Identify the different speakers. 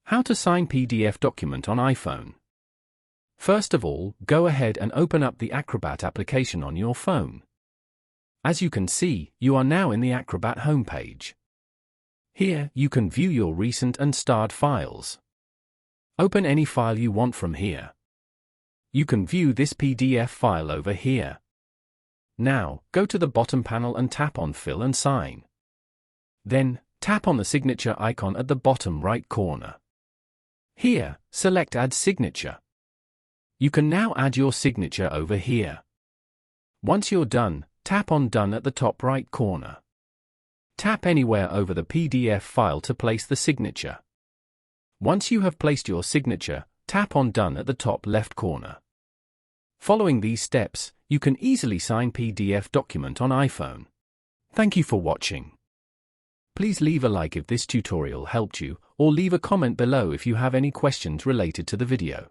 Speaker 1: How to sign PDF document on iPhone. First of all, go ahead and open up the Acrobat application on your phone. As you can see, you are now in the Acrobat homepage. Here, you can view your recent and starred files. Open any file you want from here. You can view this PDF file over here. Now, go to the bottom panel and tap on Fill and Sign. Then, tap on the signature icon at the bottom right corner. Here, select Add Signature. You can now add your signature over here. Once you're done, tap on Done at the top right corner. Tap anywhere over the PDF file to place the signature. Once you have placed your signature, tap on Done at the top left corner. Following these steps, you can easily sign PDF document on iPhone. Thank you for watching. Please leave a like if this tutorial helped you, or leave a comment below if you have any questions related to the video.